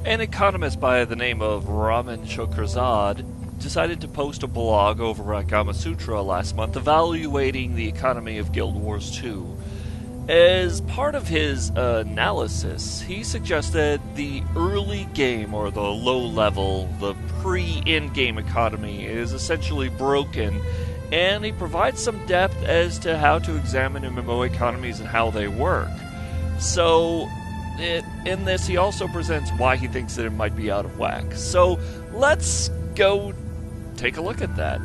An economist by the name of Ramin Shokrizade decided to post a blog over at Gamasutra last month evaluating the economy of Guild Wars 2. As part of his analysis, he suggested the early game, or the low level, the pre-in-game economy is essentially broken, and he provides some depth as to how to examine MMO economies and how they work. So, in this, he also presents why he thinks that it might be out of whack. So, let's go take a look at that.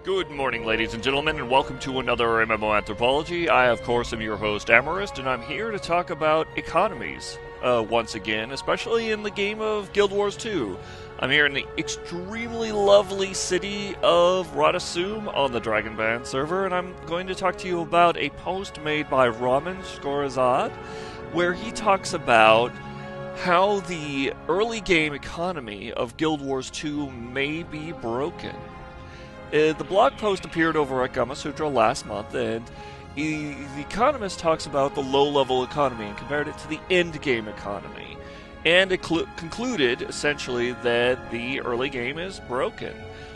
Good morning, ladies and gentlemen, and welcome to another MMO Anthropology. I, of course, am your host, Amorist, and I'm here to talk about economies, once again, especially in the game of Guild Wars 2. I'm here in the extremely lovely city of Radasum on the Dragonband server, and I'm going to talk to you about a post made by Ramin Shokrizade, where he talks about how the early game economy of Guild Wars 2 may be broken. The blog post appeared over at Gamasutra last month, and the Economist talks about the low-level economy and compared it to the end-game economy. And it concluded, essentially, that the early game is broken.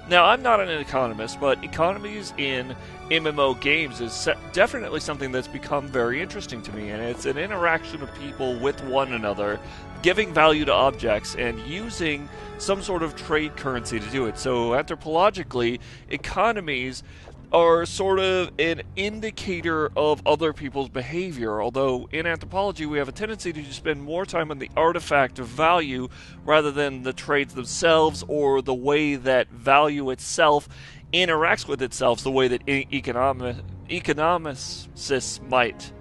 Now, I'm not an economist, but economies in MMO games is definitely something that's become very interesting to me, and it's an interaction of people with one another, giving value to objects, and using some sort of trade currency to do it. So, anthropologically, economies are sort of an indicator of other people's behavior, although in anthropology we have a tendency to spend more time on the artifact of value rather than the trades themselves or the way that value itself interacts with itself, the way that economicists might.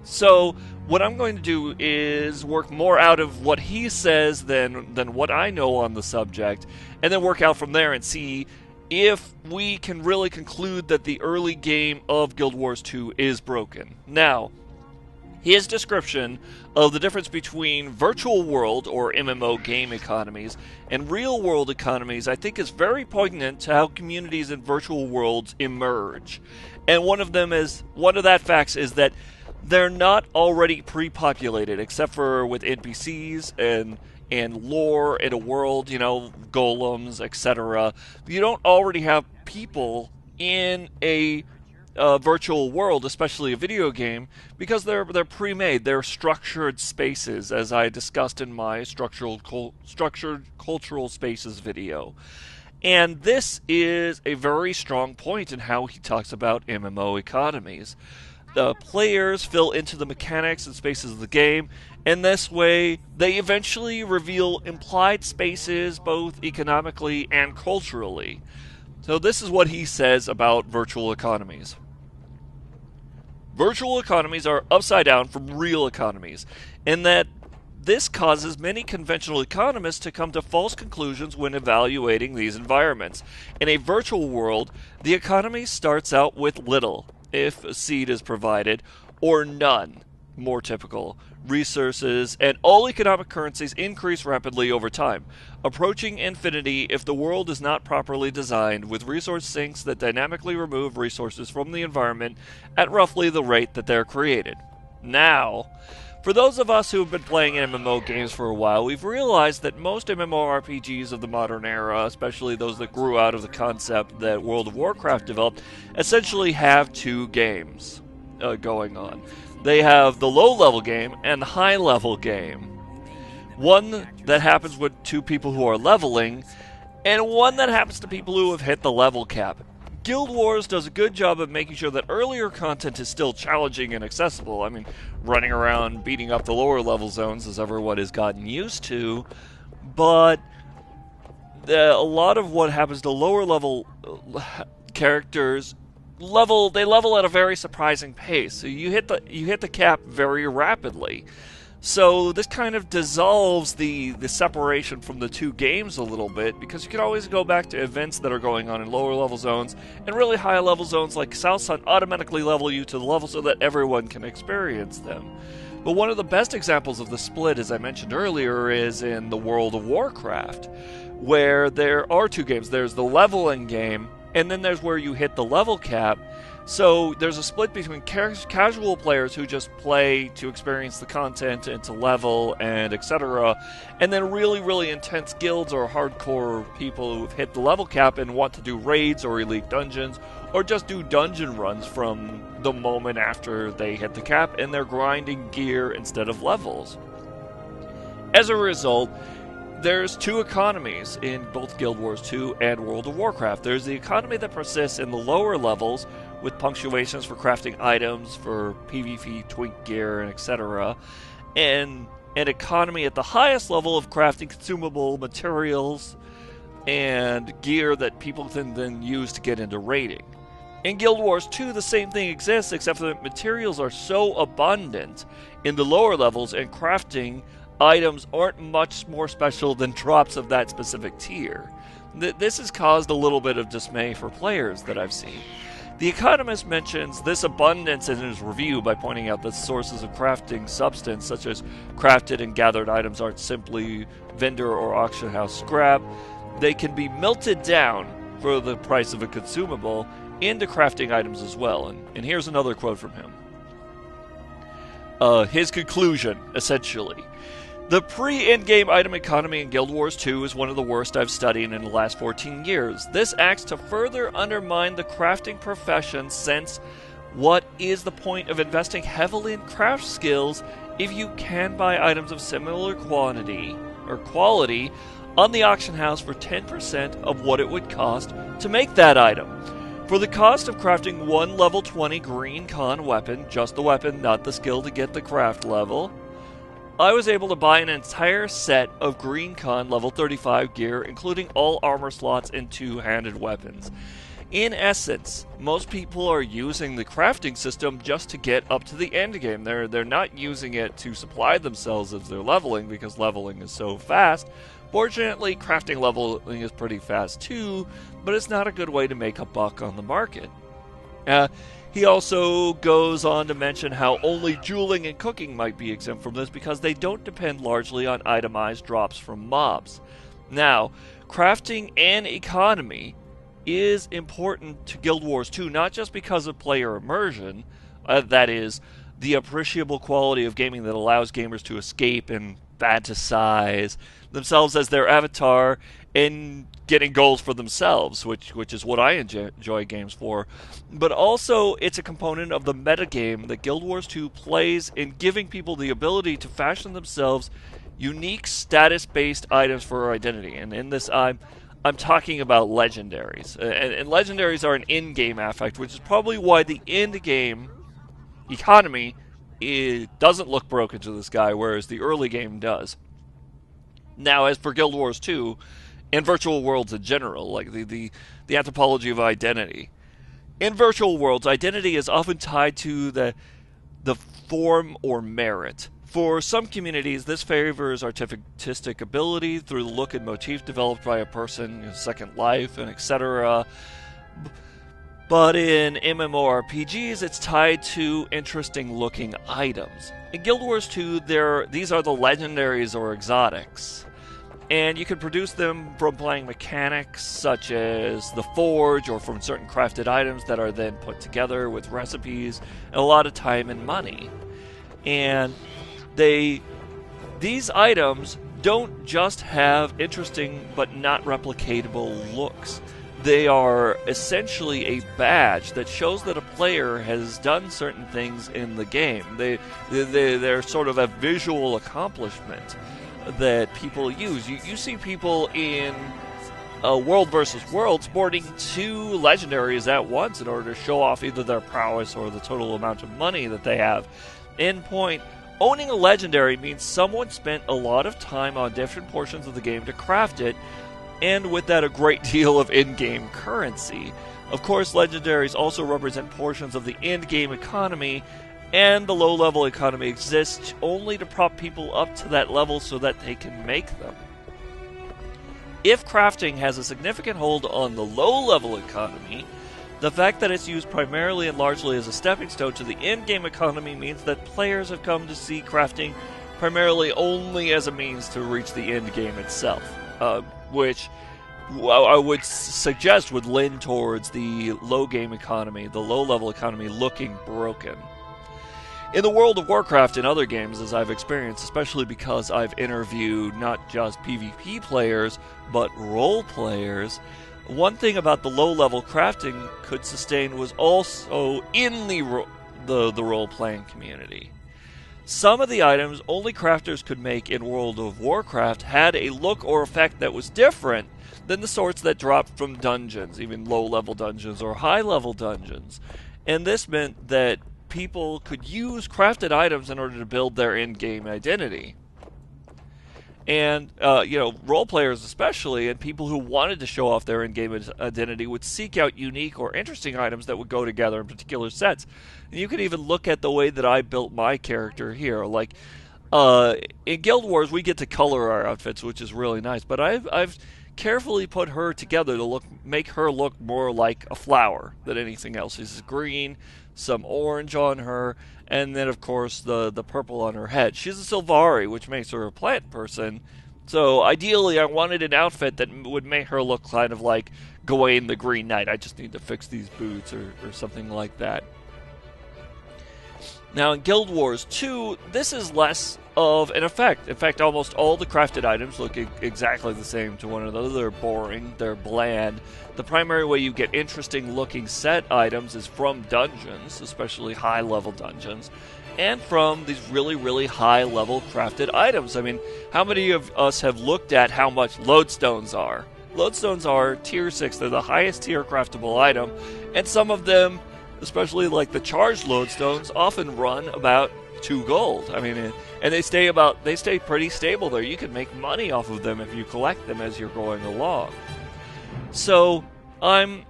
So, what I'm going to do is work more out of what he says than what I know on the subject, and then work out from there and see if we can really conclude that the early game of Guild Wars 2 is broken. Now, his description of the difference between virtual world, or MMO game economies, and real world economies, I think is very poignant to how communities in virtual worlds emerge. And one of that facts is that they're not already pre-populated, except for with NPCs and lore in a world, golems, etc. You don't already have people in a virtual world, especially a video game, because they're pre-made. They're structured spaces, as I discussed in my structured cultural spaces video. And this is a very strong point in how he talks about MMO economies. The players fill into the mechanics and spaces of the game, and this way they eventually reveal implied spaces both economically and culturally. So this is what he says about virtual economies. Virtual economies are upside down from real economies, in that this causes many conventional economists to come to false conclusions when evaluating these environments. In a virtual world, the economy starts out with little, if a seed is provided, or none, more typical, resources, and all economic currencies increase rapidly over time, approaching infinity if the world is not properly designed, with resource sinks that dynamically remove resources from the environment at roughly the rate that they're created. Now, for those of us who have been playing MMO games for a while, we've realized that most MMORPGs of the modern era, especially those that grew out of the concept that World of Warcraft developed, essentially have two games going on. They have the low-level game and the high-level game. One that happens with two people who are leveling, and one that happens to people who have hit the level cap. Guild Wars does a good job of making sure that earlier content is still challenging and accessible. I mean, running around beating up the lower level zones as everyone has gotten used to, but a lot of what happens to lower level characters level at a very surprising pace. So you hit the cap very rapidly. So this kind of dissolves the separation from the two games a little bit, because you can always go back to events that are going on in lower level zones, and really high level zones like South Sun automatically level you to the level so that everyone can experience them. But one of the best examples of the split, as I mentioned earlier, is in the World of Warcraft, where there are two games. There's the leveling game, and then there's where you hit the level cap. So there's a split between casual players who just play to experience the content and to level and etc. And then really, really intense guilds or hardcore people who've hit the level cap and want to do raids or elite dungeons or just do dungeon runs from the moment after they hit the cap, and they're grinding gear instead of levels. As a result, there's two economies in both Guild Wars 2 and World of Warcraft. There's the economy that persists in the lower levels, with punctuations for crafting items, for PvP, twink gear, and etc. And an economy at the highest level of crafting consumable materials and gear that people can then use to get into raiding. In Guild Wars 2, the same thing exists, except that materials are so abundant in the lower levels, and crafting items aren't much more special than drops of that specific tier. This has caused a little bit of dismay for players that I've seen. The Economist mentions this abundance in his review by pointing out that sources of crafting substance, such as crafted and gathered items, aren't simply vendor or auction house scrap. They can be melted down for the price of a consumable into crafting items as well. And here's another quote from him. His conclusion, essentially. The pre-endgame item economy in Guild Wars 2 is one of the worst I've studied in the last 14 years. This acts to further undermine the crafting profession, since what is the point of investing heavily in craft skills if you can buy items of similar quantity or quality on the auction house for 10% of what it would cost to make that item? For the cost of crafting one level 20 green con weapon, just the weapon, not the skill to get the craft level, I was able to buy an entire set of Green Con level 35 gear, including all armor slots and two-handed weapons. In essence, most people are using the crafting system just to get up to the end game. They're not using it to supply themselves as they're leveling, because leveling is so fast. Fortunately, crafting leveling is pretty fast too, but it's not a good way to make a buck on the market. He also goes on to mention how only dueling and cooking might be exempt from this because they don't depend largely on itemized drops from mobs. Now, crafting and economy is important to Guild Wars 2, not just because of player immersion, that is, the appreciable quality of gaming that allows gamers to escape and fantasize themselves as their avatar and getting goals for themselves, which is what I enjoy games for, but also it's a component of the metagame that Guild Wars 2 plays in giving people the ability to fashion themselves unique status-based items for identity. And in this, I'm talking about legendaries, and legendaries are an in-game affect, which is probably why the end-game economy doesn't look broken to this guy, whereas the early game does. Now, as for Guild Wars 2, and virtual worlds in general, like the anthropology of identity. In virtual worlds, identity is often tied to the form or merit. For some communities, this favors artistic ability through the look and motif developed by a person, Second Life, and etc. But in MMORPGs, it's tied to interesting-looking items. In Guild Wars 2, these are the legendaries or exotics. And you can produce them from playing mechanics such as the forge, or from certain crafted items that are then put together with recipes and a lot of time and money. And these items don't just have interesting but not replicatable looks. They are essentially a badge that shows that a player has done certain things in the game. They're sort of a visual accomplishment that people use. You see people in World versus World sporting two legendaries at once in order to show off either their prowess or the total amount of money that they have. In point, owning a legendary means someone spent a lot of time on different portions of the game to craft it, and with that a great deal of in-game currency. Of course, legendaries also represent portions of the end-game economy, and the low-level economy exists only to prop people up to that level so that they can make them. If crafting has a significant hold on the low-level economy, The fact that it's used primarily and largely as a stepping stone to the in-game economy means that players have come to see crafting primarily only as a means to reach the end game itself, which I would suggest would lend towards the low-game economy, the low-level economy looking broken. In the World of Warcraft and other games, as I've experienced, especially because I've interviewed not just PvP players, but role players, one thing about the low-level crafting could sustain was also in the role-playing community. Some of the items only crafters could make in World of Warcraft had a look or effect that was different than the sorts that dropped from dungeons, even low-level dungeons or high-level dungeons. And this meant that people could use crafted items in order to build their in-game identity. And, role players especially, and people who wanted to show off their in-game identity would seek out unique or interesting items that would go together in particular sets. And you can even look at the way that I built my character here. Like, in Guild Wars, we get to color our outfits, which is really nice. But I've carefully put her together to make her look more like a flower than anything else. She's green, some orange on her, and then of course the purple on her head. She's a Sylvari, which makes her a plant person. So ideally I wanted an outfit that would make her look kind of like Gawain the Green Knight. I just need to fix these boots or something like that. Now in Guild Wars 2, this is less of an effect. In fact, almost all the crafted items look exactly the same to one another. They're boring, they're bland. The primary way you get interesting looking set items is from dungeons, especially high level dungeons, and from these really, really high level crafted items. I mean, how many of us have looked at how much lodestones are? Lodestones are tier 6, they're the highest tier craftable item, and some of them, especially like the charged lodestones, often run about 2 gold. I mean, and they stay pretty stable there. You can make money off of them if you collect them as you're going along. So I'm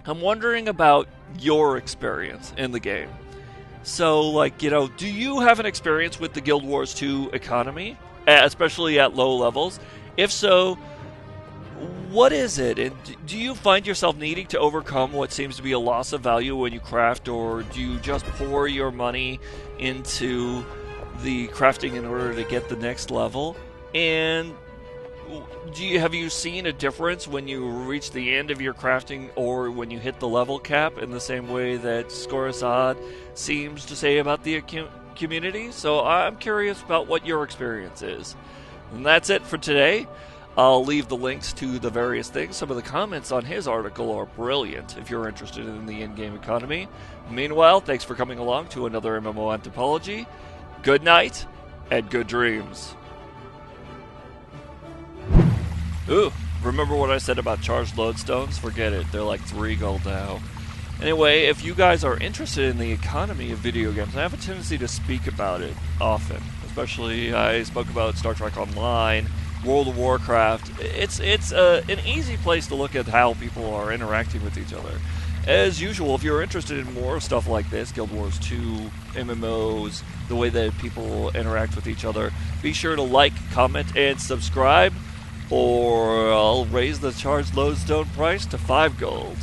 wondering about your experience in the game. So, like, do you have an experience with the Guild Wars 2 economy, especially at low levels? If so, what is it? And do you find yourself needing to overcome what seems to be a loss of value when you craft, or do you just pour your money into the crafting in order to get the next level? And have you seen a difference when you reach the end of your crafting or when you hit the level cap, in the same way that Shokrizade seems to say about the community? So I'm curious about what your experience is. And that's it for today. I'll leave the links to the various things. Some of the comments on his article are brilliant if you're interested in the in-game economy. Meanwhile, thanks for coming along to another MMO Anthropology. Good night, and good dreams. Ooh, remember what I said about charged lodestones? Forget it, they're like 3 gold now. Anyway, if you guys are interested in the economy of video games, I have a tendency to speak about it often. Especially, I spoke about Star Trek Online, World of Warcraft. It's an easy place to look at how people are interacting with each other. As usual, if you're interested in more stuff like this, Guild Wars 2, MMOs, the way that people interact with each other, be sure to like, comment, and subscribe, or I'll raise the charged lodestone price to 5 gold.